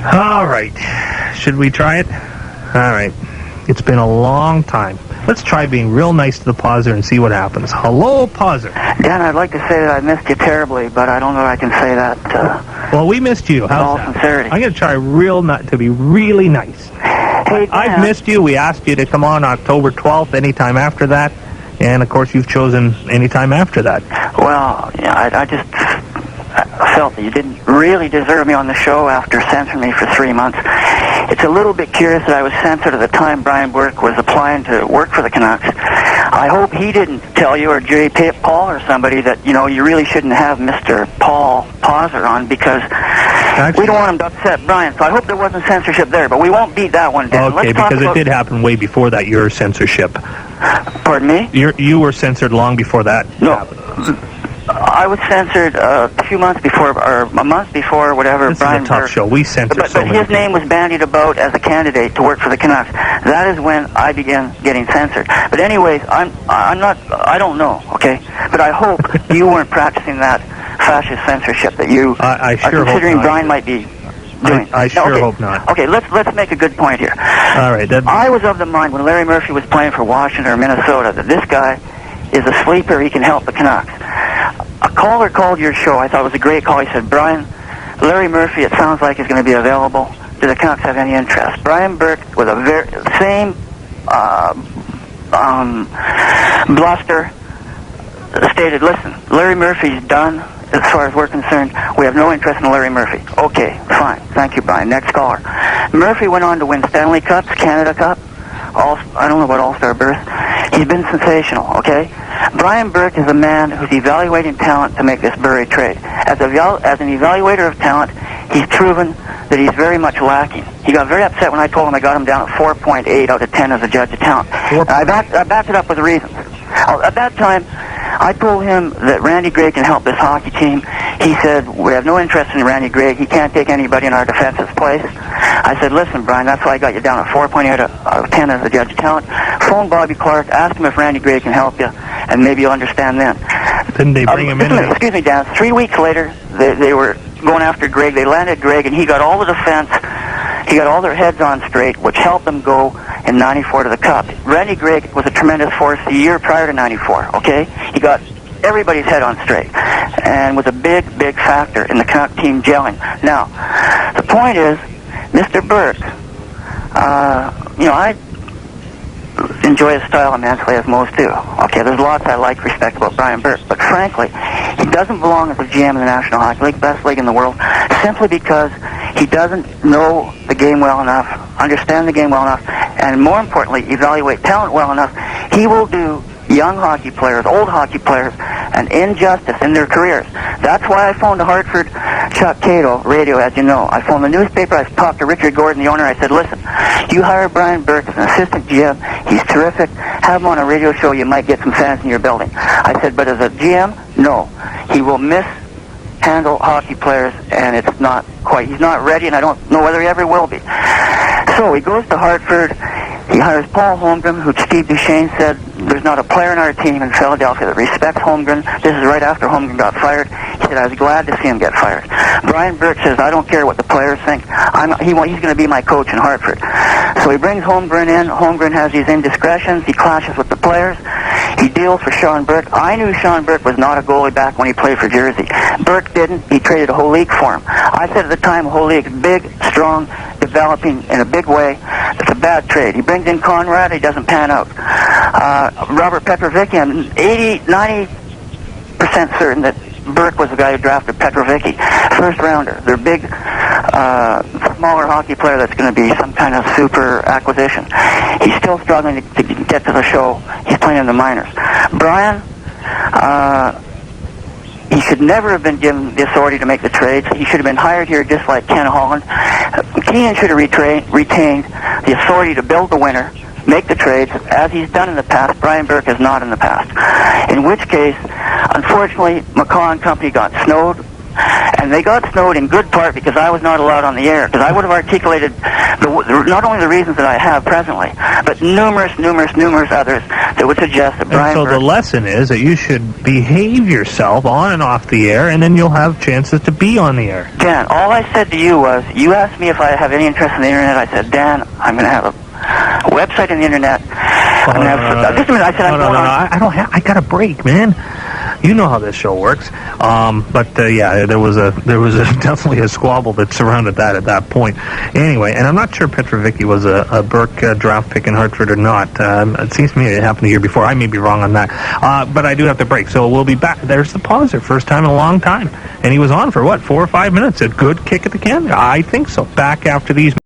All right. Should we try it? All right. It's been a long time. Let's try being real nice to the pauser and see what happens. Hello, pauser. Dan, I'd like to say that I missed you terribly, but I don't know if I can say that. Well, we missed you. With all How's that? sincerity. I'm going to try to be really nice. Hey, Dan. I've missed you. We asked you to come on October 12th, anytime after that. And, of course, you've chosen anytime after that. Well, yeah, I just felt that you didn't really deserve me on the show after censoring me for 3 months. It's a little bit curious that I was censored at the time Brian Burke was applying to work for the Canucks. I hope he didn't tell you, or Jerry Paul or somebody, that, you know, you really shouldn't have Mr. Paul Pauser on, because we don't want him to upset Brian. So I hope there wasn't censorship there, but we won't beat that one down. Okay, because it did happen way before that, your censorship. Pardon me? You were censored long before that happened. I was censored a few months before, or a month before, whatever. This Brian is a tough Burke, show. We censored but so many his name was bandied about as a candidate to work for the Canucks. That is when I began getting censored. But anyways, I don't know, okay? But I hope you weren't practicing that fascist censorship that you I sure are considering hope not. Brian might be doing. I sure okay. hope not. Okay, let's make a good point here. All right. I was of the mind when Larry Murphy was playing for Washington or Minnesota that this guy is a sleeper. He can help the Canucks. A caller called your show. I thought it was a great call. He said, Brian, Larry Murphy, it sounds like, is going to be available. Do the Canucks have any interest? Brian Burke, with a same bluster, stated, listen, Larry Murphy's done. As far as we're concerned, we have no interest in Larry Murphy. Okay, fine. Thank you, Brian. Next caller. Murphy went on to win Stanley Cups, Canada Cup, I don't know about All-Star berth. He's been sensational, okay? Brian Burke is a man who's evaluating talent to make this Burry trade. As an evaluator of talent, he's proven that he's very much lacking. He got very upset when I told him I got him down at 4.8 out of 10 as a judge of talent. I backed it up with reasons. At that time, I told him that Randy Gray can help this hockey team. He said, we have no interest in Randy Gray. He can't take anybody in our defense's place. I said, listen, Brian, that's why I got you down at 4.8 out of 10 as a judge of talent. Phone Bobby Clark, ask him if Randy Gray can help you, and maybe you'll understand then. Didn't they bring him in? Excuse me, Dan. 3 weeks later, they were going after Greg. They landed Greg, and he got all the defense. He got all their heads on straight, which helped them go in 94 to the Cup. Randy Gregg was a tremendous force the year prior to 94, okay? He got everybody's head on straight and was a big, big factor in the Canuck team gelling. Now, the point is, Mr. Burke, I enjoy his style immensely, as most do. Okay, there's lots I like, respect about Brian Burke, but frankly, he doesn't belong as a GM in the National Hockey League, best league in the world, simply because he doesn't know the game well enough, understand the game well enough, and more importantly, evaluate talent well enough. He will do young hockey players, old hockey players, an injustice in their careers. That's why I phoned the Hartford Chuck Cato radio, as you know. I phoned the newspaper. I talked to Richard Gordon, the owner. I said, listen, you hire Brian Burke as an assistant GM. He's terrific. Have him on a radio show. You might get some fans in your building. I said, but as a GM, no. He will mishandle hockey players, and it's not quite. He's not ready, and I don't know whether he ever will be. So he goes to Hartford. He hires Paul Holmgren, who Steve Duchesne said there's not a player in our team in Philadelphia that respects Holmgren. This is right after Holmgren got fired. He said, I was glad to see him get fired. Brian Burke says, I don't care what the players think. He's going to be my coach in Hartford. So he brings Holmgren in. Holmgren has these indiscretions. He clashes with the players. He deals for Sean Burke. I knew Sean Burke was not a goalie back when he played for Jersey. Burke didn't. He traded a whole league for him. I said at the time, whole league's big, strong, developing in a big way. It's a bad trade. He brings in Conrad. He doesn't pan out. Robert Petrovicki, I'm 90% certain that Burke was the guy who drafted Petrovicki, first rounder. They're big, smaller hockey player that's going to be some kind of super acquisition. He's still struggling to get to the show. He's playing in the minors. Brian, he should never have been given the authority to make the trades. He should have been hired here just like Ken Holland. Keenan should have retained the authority to build the winner, make the trades, as he's done in the past. Brian Burke has not in the past. In which case, unfortunately, McCaw and company got snowed, And they got snowed in good part because I was not allowed on the air, because I would have articulated not only the reasons that I have presently, but numerous others that would suggest that Brian And so Burke... the lesson is that you should behave yourself on and off the air, and then you'll have chances to be on the air. Dan, all I said to you was, you asked me if I have any interest in the internet. I said, Dan, I'm going to have a website on the internet. I'm going to have... Just a minute, I said I'm going on... I got a break, man. You know how this show works. Yeah, there was definitely a squabble that surrounded that at that point. Anyway, and I'm not sure Petrovicki was a Burke draft pick in Hartford or not. It seems to me it happened a year before. I may be wrong on that. But I do have to break, so we'll be back. There's the pauser, first time in a long time. And he was on for, 4 or 5 minutes? A good kick at the can? I think so. Back after these...